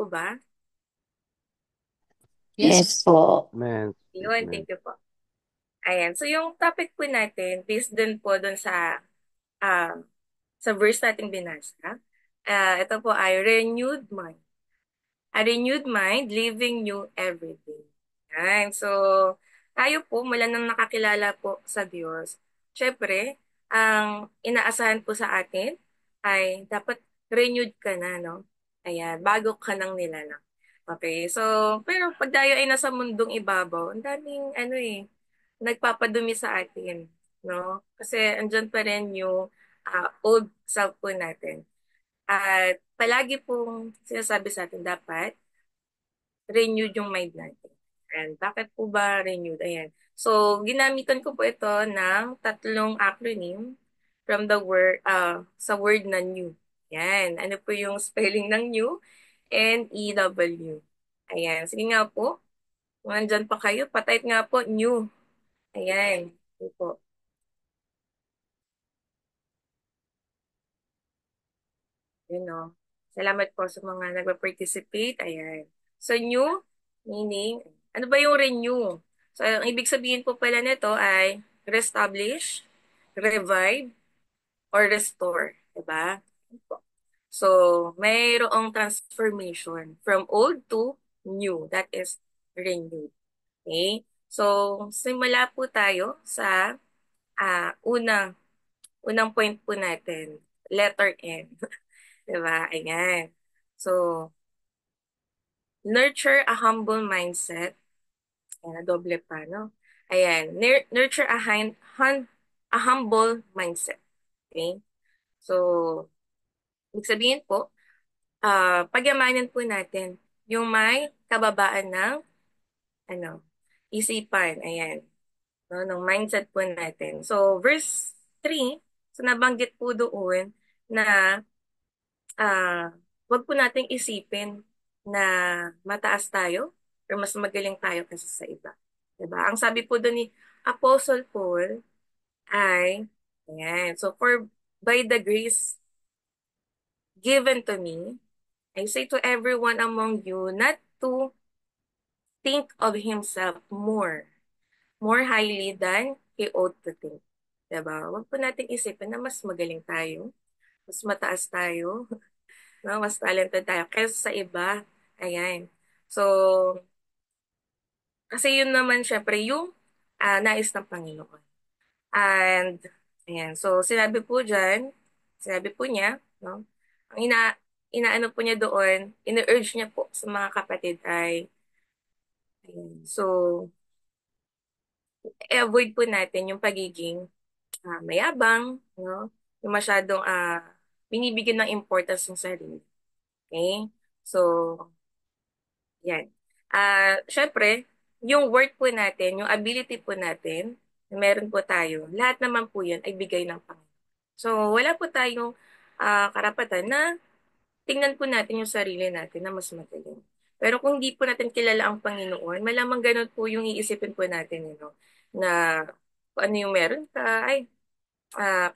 po ba? Yes po. Yes, yes, Yun, ma'am. thank you po. Ayan. So, yung topic po natin, based din po dun ah, sa verse nating binasa, ito po ay renewed mind. A renewed mind, living new every day. Yan. So, tayo po, mula nang nakakilala po sa Diyos, syempre, ang inaasahan po sa atin ay dapat renewed ka na, no? Ayan, bago ka nang nilalang. Okay, so, pero pag tayo ay nasa mundong ibabaw, ang daming, nagpapadumi sa atin, no? Kasi andyan pa rin yung old self po natin. At palagi pong sinasabi sa atin dapat renewed yung mind natin. And bakit po ba renewed? Ayan. So, ginamitan ko po ito ng tatlong acronym from the word, sa word na new. Ayan. Ano po yung spelling ng new? N-E-W. Ayan. Sige nga po. Kung nandyan pa kayo, patype nga po, new. Ayan. Ito po. Yun o. Salamat po sa mga nagpa-participate. Ayan. So, new, meaning, ano ba yung renew? So, ang ibig sabihin po pala nito ay reestablish, revive, or restore. Diba? So, mayroong transformation from old to new. That is renewed. Okay? So, simula po tayo sa unang point po natin. Letter N. Diba? Ayan. So, nurture a humble mindset. Ayan, doble pa, no? Ayan. Nurture a humble mindset. Okay? So, ibig sabihin po, pagyamanin po natin yung may kababaan ng ano, isipan. Ayan. No, ng mindset po natin. So, verse 3, so nabanggit po doon na ah, wag po nating isipin na mataas tayo or mas magaling tayo kaysa sa iba. 'Di ba? Ang sabi po doon ni Apostle Paul ay, ayan, so for by the grace given to me, I say to everyone among you not to think of himself more highly than he ought to think. 'Di ba? Wag po nating isipin na mas magaling tayo, mas mataas tayo, no? Mas talented tayo kaysa sa iba. Ayan. So, kasi yun naman syempre yung nais ng Panginoon. And, ayan. So, sinabi po niya, no? Ang inaano po niya doon, ina-urge niya po sa mga kapatid ay, ayan. So, i-avoid po natin yung pagiging mayabang, no? Yung masyadong binibigyan ng importance ng sarili. Okay? So, yan. Syempre, yung worth po natin, yung ability po natin, na meron po tayo, lahat naman po yan ay bigay ng Panginoon. So, wala po tayong karapatan na tingnan po natin yung sarili natin na mas magaling. Pero kung hindi po natin kilala ang Panginoon, malamang ganun po yung iisipin po natin, na kung ano yung meron ka, ay,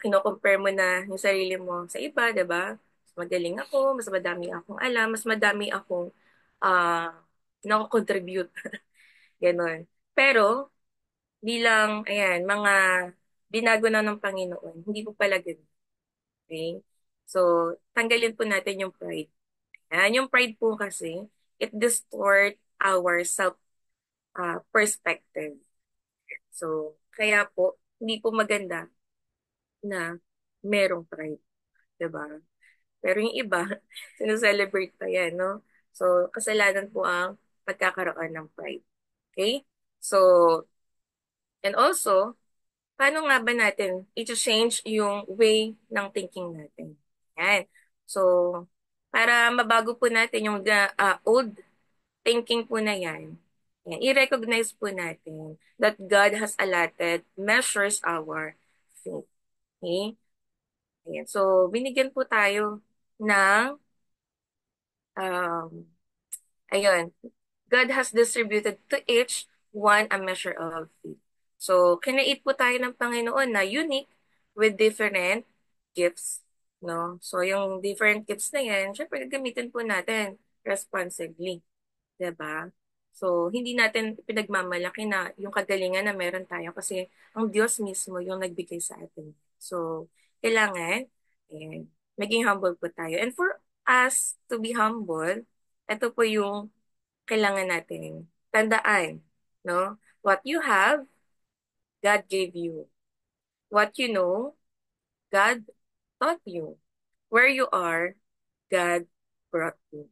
kino-compare mo na yung sarili mo sa iba, 'di ba? Mas magaling ako, mas madami akong alam, mas madami akong ah nako-contribute, gano'n. Pero bilang ayan, mga binago na ng Panginoon, hindi po pala gano'n, okey? So, tanggalin po natin yung pride. Yung pride po kasi, it distort our self perspective. So, kaya po hindi po maganda na merong pride, 'di ba? Pero yung iba, sino-celebrate pa yan, no? So, kasalanan po ang pagkakaroon ng pride. Okay? So, and also, paano nga ba natin i-change yung way ng thinking natin? Yan. So, para mabago po natin yung old thinking po na yan, i-recognize po natin that God has allotted measures our faith. Okay? Ayan. So, binigyan po tayo ng um, ayun, God has distributed to each one a measure of faith. So, kinait po tayo ng Panginoon na unique with different gifts, no? So, yung different gifts na yan, syempre, gagamitin po natin. responsibly, 'di ba? So, hindi natin pinagmamalaki na yung kagalingan na meron tayo kasi ang Diyos mismo yung nagbigay sa atin. So, kailangan maging humble po tayo. And for us to be humble, ito po yung kailangan natin tandaan, no? What you have, God gave you. What you know, God taught you. Where you are, God brought you.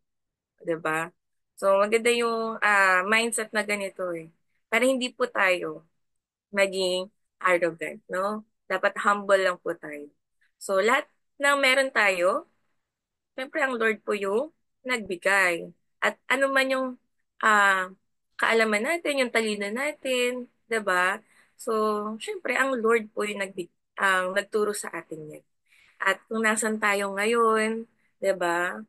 'Di ba? So, maganda yung mindset na ganito eh. Para hindi po tayo maging arrogant, no? Dapat humble lang po tayo. So, lahat ng meron tayo, siyempre ang Lord po yung nagbigay. At ano man yung ah, kaalaman natin, yung talino natin, 'di ba? So, siyempre ang Lord po yung ang nagturo sa atin yan. At kung nasan tayo ngayon, 'di ba?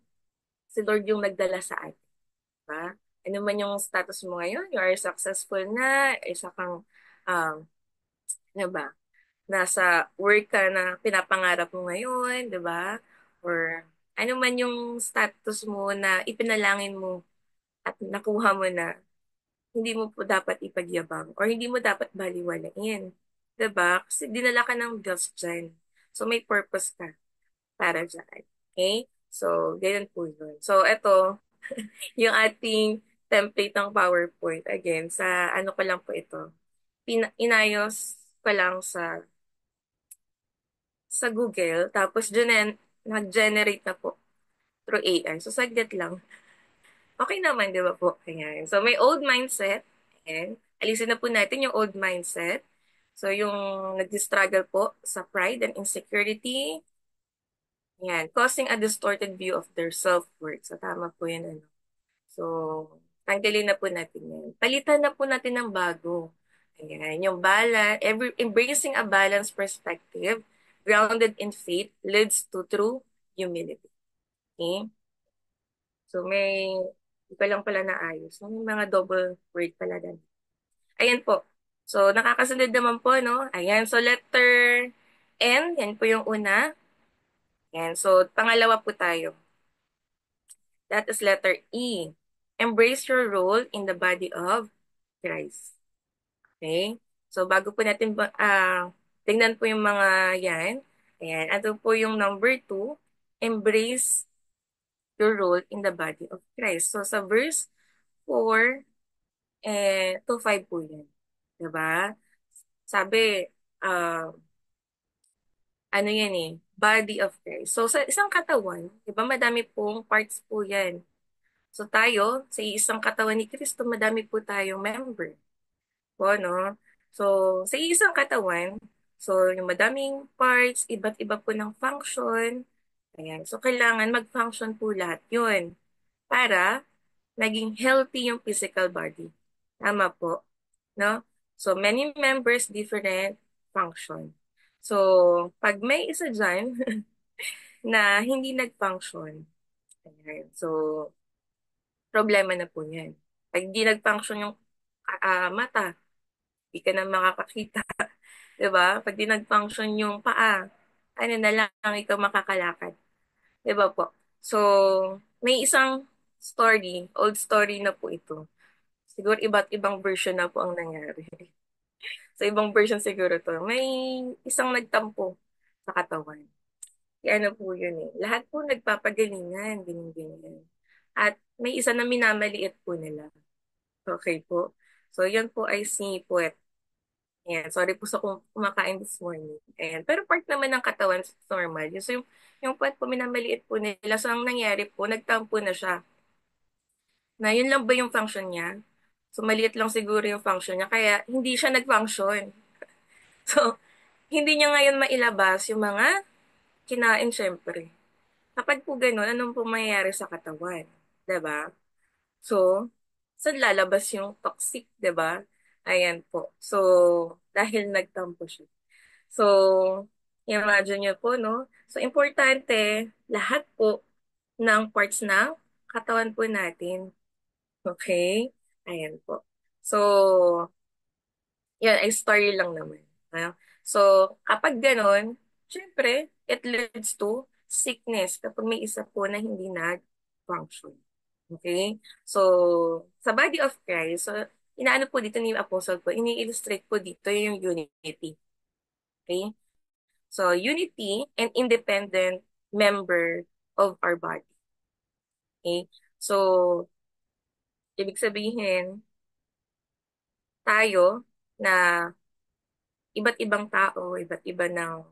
Si Lord yung nagdala sa atin, 'di ba? Ano man yung status mo ngayon, you are successful na, isa kang um, 'di ba? Nasa work ka na pinapangarap mo ngayon, 'di ba? Or ano man yung status mo na ipinalangin mo at nakuha mo na, hindi mo po dapat ipagyabang or hindi mo dapat baliwalain. 'Di ba? Kasi dinala ka ng Diyos dyan. So may purpose ka para dyan. Okay? So, ganyan po yun. So, ito, yung ating template ng PowerPoint. Again, sa ano ko lang po ito. Inayos ko lang sa Google. Tapos, nag-generate na po through AI. So, saglit lang. Okay naman, di ba po? Ayan. So, may old mindset. Ayan. Alisin na po natin yung old mindset. So, yung nag-struggle po sa pride and insecurity. Ayan. Causing a distorted view of their self-worth. So, tama po yan. Ano. So, tanggalin na po natin yan. Palitan na po natin ng bago. Ayan. Yung balance, embracing a balanced perspective grounded in faith leads to true humility. Okay? So, hindi pa lang pala naayos. May mga double word pala din. Ayan po. So, nakakasunod naman po, no? Ayan. So, letter N, yan po yung una. Ayan. So, pangalawa po tayo. That is letter E. Embrace your role in the body of Christ. Okay? So, bago po natin tingnan po yung mga yan. Ayan. Ito po yung number 2. Embrace your role in the body of Christ. So, sa verse 4 to 5 po yan. Diba? Sabi, uh, ano yan eh, body of Christ. So, sa isang katawan, diba, madami pong parts po yan. So, tayo, sa isang katawan ni Kristo, madami po tayong member. Po, no? So, sa isang katawan, so, yung madaming parts, iba't iba po ng function. Ayan. So, kailangan mag-function po lahat yun para naging healthy yung physical body. Tama po. No? So, many members, different function. So, pag may isa dyan na hindi nag-function, ayan, so, problema na po yan. Pag hindi nag-function yung mata, hindi ka na makakakita. 'Di ba? Pag di nag-function yung paa, ano na lang ikaw makakalakad. 'Di ba po? So, may isang story, old story na po ito. Siguro iba't ibang version na po ang nangyari. Sa ibang version siguro to. May isang nagtampo sa katawan. Kaya ano po yun eh. Lahat po nagpapagalingan, ganyan-ganyan. At may isa na minamaliit po nila. Okay po. So, yan po ay si Puwet. Ayan, sorry po sa kumakain this morning. Ayan. Pero part naman ng katawan is normal. So, yung puwet po, minamaliit po nila. So, ang nangyari po, nagtampo na siya. Na yun lang ba yung function niya? So, maliit lang siguro yung function niya. Kaya, hindi siya nag-function. So, hindi niya ngayon mailabas yung mga kinain, syempre. Kapag po ganun, anong po mangyayari sa katawan? 'Di ba? So, saan lalabas yung toxic, 'di ba? Ayan po. So, dahil nagtampo siya. So, imagine nyo po, no? So, importante, lahat po ng parts ng katawan po natin. Okay? Ayan po. So, yan ay story lang naman. So, kapag ganon, syempre, it leads to sickness kapag may isa po na hindi nag-function. Okay? So, sa body of Christ, so, inaano po dito ni Apostle po, ini-illustrate po dito yung unity. Okay? So, unity and independent member of our body. Okay? So, ibig sabihin, tayo na iba't ibang tao, iba't iba ng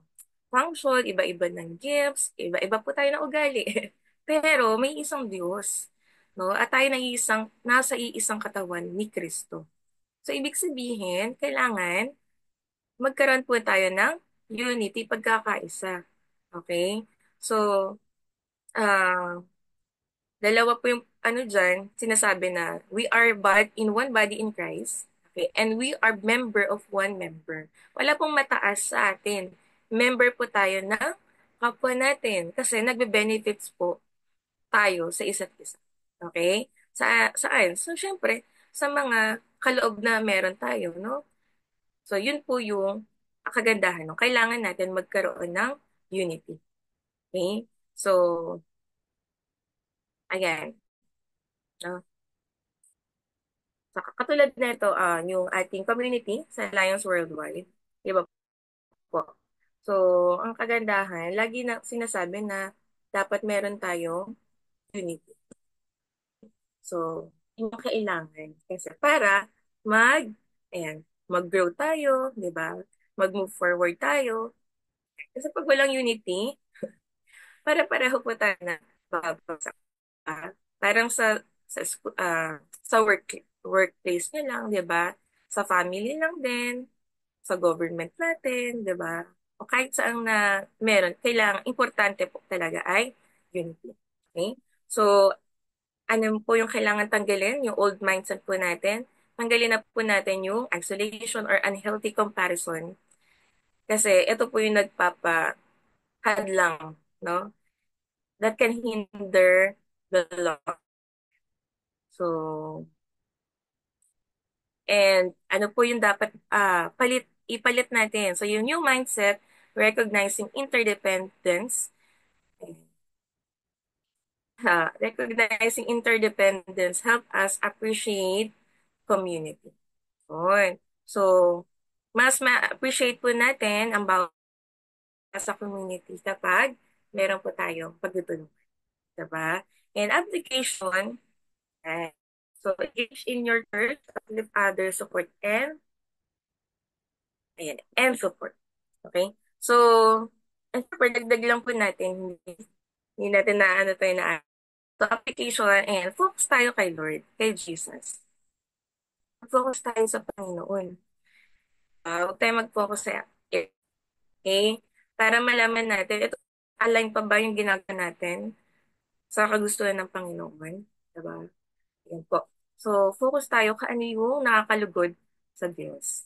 function, iba-iba ng gifts, iba-iba po tayo ng ugali. Pero may isang Diyos, no? At tayo nasa iisang katawan ni Kristo. So, ibig sabihin, kailangan magkaroon po tayo ng unity, pagkakaisa. Okay? So, ah dalawa po yung ano dyan, sinasabi na we are in one body in Christ. Okay? And we are member of one member. Wala pong mataas sa atin. Member po tayo ng kapwa natin kasi nagbe-benefits po tayo sa isa't isa. Okay? Saan? So, syempre, sa mga kaloob na meron tayo, no? So, yun po yung kagandahan. No? Kailangan natin magkaroon ng unity. Okay? So, ayan. No? So, katulad nito, yung ating community sa Alliance Worldwide, di ba po? So, ang kagandahan, lagi na sinasabi na dapat meron tayong unity. So, yung kailangan. Kasi para mag, ayan, mag-grow tayo, di ba? Mag-move forward tayo. Kasi pag walang unity, para-pareho po tayo na babagsak. Parang sa workplace niya lang, 'di ba? Sa family lang din, sa government natin, 'di ba? O kahit saan na meron, kailangan importante po talaga ay unity. Okay? So, ano po yung kailangan tanggalin? Yung old mindset po natin. Tanggalin na po natin yung isolation or unhealthy comparison. Kasi ito po yung nagpapahadlang, no? That can hinder the law. So, and ano po yung dapat ipalit natin. So yung new mindset, recognizing interdependence, recognizing interdependence help us appreciate community. Yun. So, mas ma-appreciate po natin ang bawat sa community kapag meron po tayong pagtutulungan. Diba? And application, eh, so engage in your church, uplift others, support and support. Okay? So, and syempre, dagdag lang po natin, hindi natin na ano tayo na so, application and focus tayo kay Lord, kay Jesus. Focus tayo sa Panginoon. Huwag tayo mag-focus sa okay? Para malaman natin, ito, align pa ba yung ginagawa natin sa kagustuhan ng Panginoon? Diba? Yan po. So, focus tayo kung ano yung nakakalugod sa Diyos.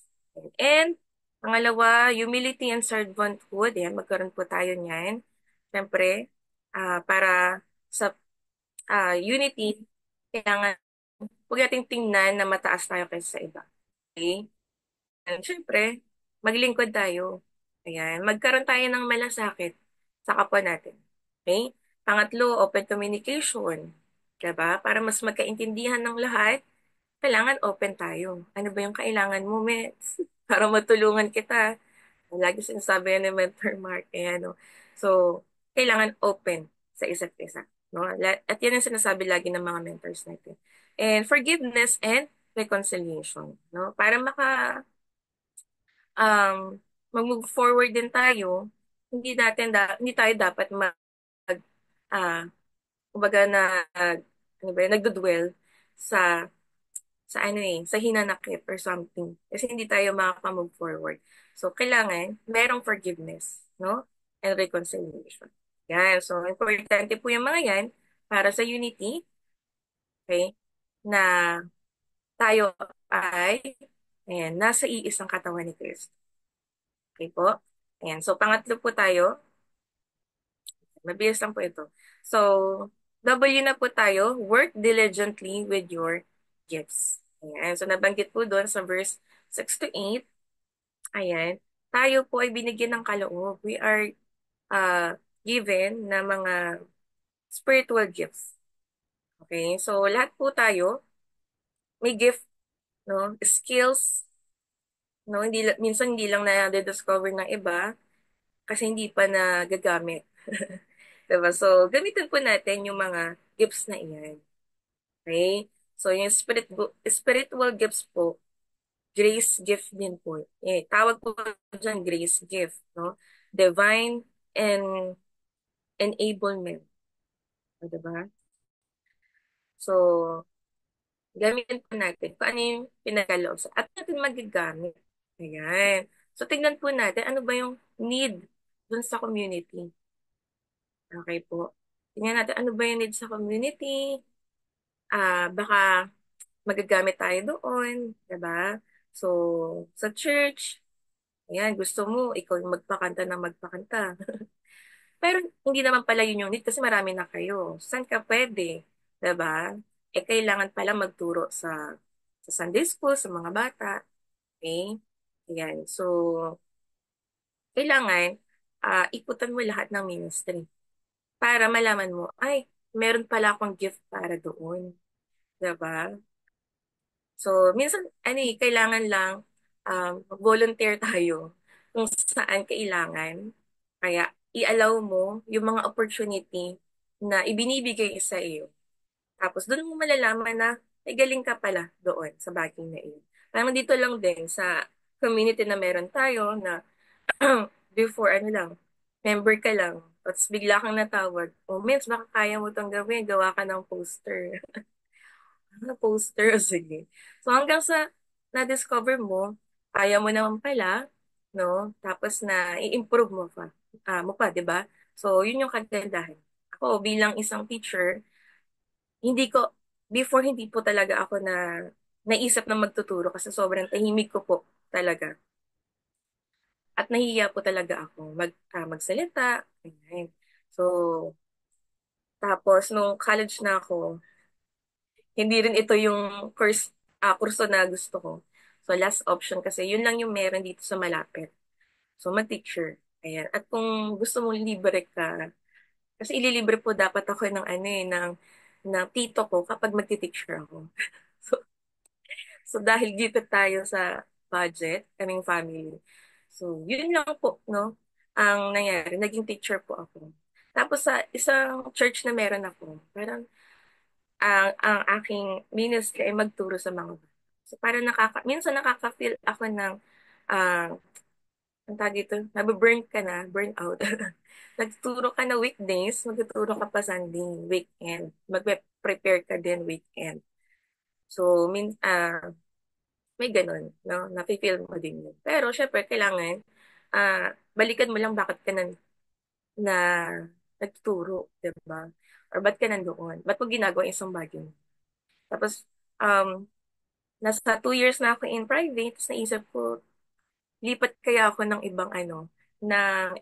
And, pangalawa, humility and servanthood. Yan, magkaroon po tayo niyan. Siyempre, para sa unity, kailangan huwag nating tingnan na mataas tayo kaysa sa iba. Okay? And siyempre, maglingkod tayo. Ayan, magkaroon tayo ng malasakit sa kapwa natin. Okay? Pangatlo, open communication. Diba? Para mas magkaintindihan ng lahat, kailangan open tayo. Ano ba yung kailangan mo, Mets? Para matulungan kita. Lagi sinasabi yan ni Mentor Mark. Ayan, no? So, kailangan open sa isa't isa. No? At yan ang sinasabi lagi ng mga mentors natin. And forgiveness and reconciliation. No? Para mag-move forward din tayo, hindi tayo dapat ah, kumbaga ano ba yun, nagdudwell sa sa hinanakit or something. Kasi hindi tayo makaka-move forward. So, kailangan merong forgiveness, no? And reconciliation. Yan. So, importante po yung mga yan para sa unity, okay? Na tayo ay, ayan, nasa iisang katawan ni Kristo. Okay po? Ayan. So, pangatlo po tayo. Mabilis lang po ito. So, W na po tayo, work diligently with your gifts. Ayan. So, nabanggit po doon sa verse 6 to 8. Ayan. Tayo po ay binigyan ng kaloob. We are given na mga spiritual gifts. Okay? So, lahat po tayo may gift, no? Skills, no? Minsan hindi lang na-discover ng iba kasi hindi pa nagagamit. Diba? So, gamitin po natin yung mga gifts na iyan. Okay? So, yung spiritual gifts po, grace gift din po. Tawag po dyan grace gift, no? Divine and enablement. O, diba? So, gamitin po natin kung ano yung pinagkaloob at natin magagamit. Ayan. So, tignan po natin ano ba yung need dun sa community. Okay po. Tingnan natin ano ba yung need sa community. Baka magagamit tayo doon, 'di ba? So, sa church, ayan, gusto mo ikaw yung magpakanta ng magpakanta. Pero hindi naman pala yun yung need kasi marami na kayo. Saan ka pwede, 'di ba? Kailangan pala magturo sa Sunday school, sa mga bata. Okay? Ayan. So, kailangan ikutan mo lahat ng ministry para malaman mo, ay, meron pala akong gift para doon. 'Di ba? So, minsan, kailangan lang volunteer tayo kung saan kailangan. Kaya, i-allow mo yung mga opportunity na ibinibigay sa iyo. Tapos, doon mo malalaman na may galing ka pala doon sa bagay na iyon. Parang dito lang din sa community na meron tayo na before, member ka lang. Tapos bigla kang natawag. Oh, Mens, baka kaya mo itong gawin. Gawa ka ng poster. Na poster, sige. So hanggang sa na-discover mo, kaya mo naman pala, no? Tapos na i-improve mo pa, 'di ba? So yun yung kagandahan. Ako bilang isang teacher, hindi ko before hindi po talaga ako na naisip na magtuturo kasi sobrang tahimik ko po talaga. At nahihiya po talaga ako magsalita. Ganyan. So, tapos nung college na ako, hindi rin ito yung kurso na gusto ko. So, last option kasi yun lang yung meron dito sa malapit. So, mag-teacher. Ayan. At kung gusto mong libre ka, kasi ililibre po dapat ako ng tito ko kapag magti-teacher ako. So, so dahil gipit tayo sa budget, kaming family. So, yun lang po, no? Ang nangyari, naging teacher po ako. Tapos sa isang church na meron ako, parang ang aking ministry ay magturo sa mga bata. So parang minsan nakaka-feel ako ng ang tawag dito, nabe-burn ka na, burn out. Nagtuturo ka na weekdays, magtuturo ka pa Sunday, weekend. Magpe-prepare ka din weekend. So, may ganun, no? Nafe-feel mo din yun. Pero, syempre, kailangan, balikan mo lang bakit ka na nagtuturo, di ba? Or ba't ka nandoon? Ba't mo ginagawa yung isang bagay? Tapos, um, nasa 2 years na ako in private, tapos naisip ko, lipat kaya ako ng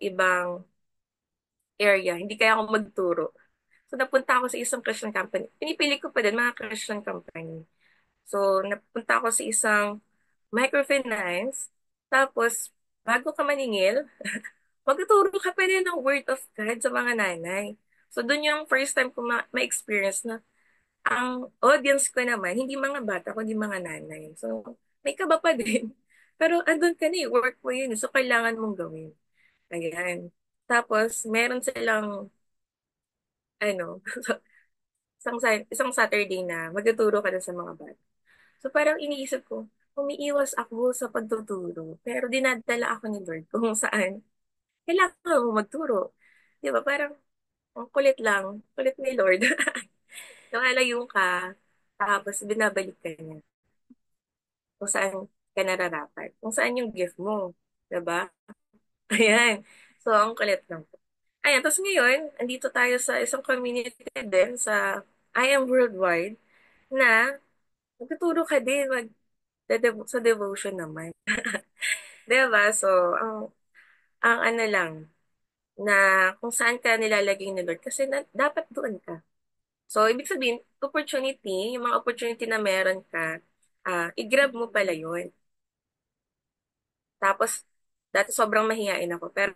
ibang area. Hindi kaya ako magturo. So, napunta ako sa isang Christian company. Pinipili ko pa din mga Christian company. So, napunta ako sa isang microfinance. Tapos, bago ka maningil, magtuturo ka pa rin ng word of God sa mga nanay. So, doon yung first time ko ma-experience na ang audience ko naman, hindi mga bata, kundi mga nanay. So, may kaba pa din. Pero andun ka na work mo yun. So, kailangan mong gawin. Ayan. Tapos, meron silang, ano, isang Saturday na magtuturo ka na sa mga bata. So, parang iniisip ko, umiiwas ako sa pagtuturo. Pero dinadala ako ni Lord kung saan kailangan mo magturo. Di ba? Parang, ang kulit lang. Kulit ni Lord. Lumalayo ka, tapos binabalik ka niya kung saan ka nararapat. Kung saan yung gift mo. Diba? Ayan. So, ang kulit lang po. Ayan. Tapos ngayon, andito tayo sa isang community din sa I Am Worldwide na magtuturo ka din sa devotion naman. Diba? So, ang ano lang, na kung saan ka nilalagay ni Lord kasi dapat doon ka. So, ibig sabihin, opportunity, yung mga opportunity na meron ka, i-grab mo pala yun. Tapos, dati sobrang mahihain ako, pero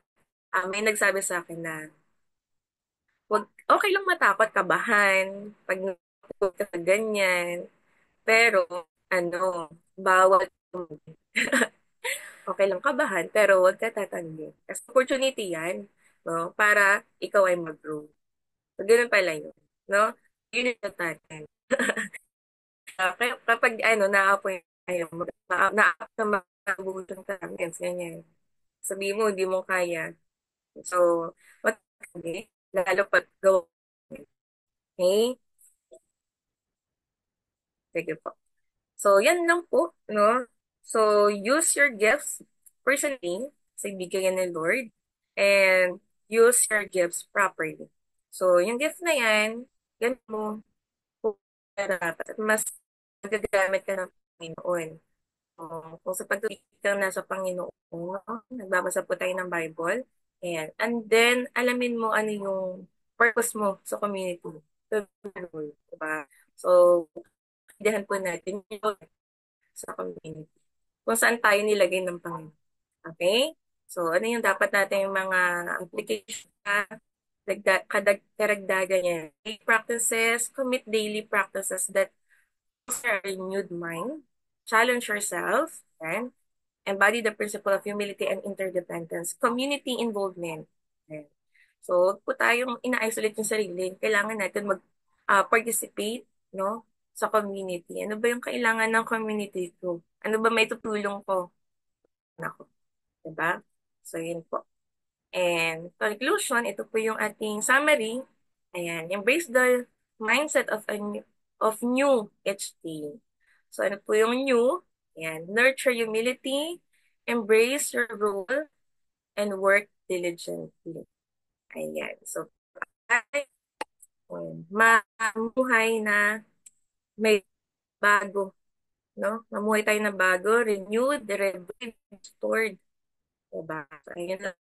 may nagsabi sa akin na, okay lang matakot, kabahan, pag huwag ka ganyan. Pero, ano, bawal okay lang kabahan, pero huwag ka tatanggi. Kasi opportunity yan, no? Para ikaw ay mag-grow. So, ganun pala yun, no? Yun yung natin. Kapag ano, na-appoint kayo, na-up na mag-abutan ka, ganyan. Sabihin mo, hindi mo kaya. So, what lalo pag go. Okay? Sige po. So, yan lang po, no? So, use your gifts personally sa bigay yan ng Lord and use your gifts properly. So, yung gift na yan, yan mo, dapat at mas magagamit ka ng Panginoon. Kung sa pagtubig kang nasa Panginoon, no? Nagbabasa po tayo ng Bible. Ayan. And then, alamin mo ano yung purpose mo sa community. So, diba? So, idehan po natin yun sa community. Kung saan tayo nilagay ng Panginoon. Okay? So, ano yung dapat natin yung mga application na karagdagan niya? Daily practices, commit daily practices that foster a renewed mind, challenge yourself, and embody the principle of humility and interdependence, community involvement. Ayan. So, huwag po tayong ina-isolate yung sarili. Kailangan natin mag-participate, no, sa community. Ano ba yung kailangan ng community ko? Ano ba may tutulong ko? Nako, diba? So, yun po. And conclusion, ito po yung ating summary. Ayan, embrace the mindset of new each day. So, ano po yung new? Ayan, nurture humility, embrace your role, and work diligently. Ayan. So, ay, mamuhay na may bago, no? Mamuhay tayo na bago, renewed, restored. Diba? So, ayun lang.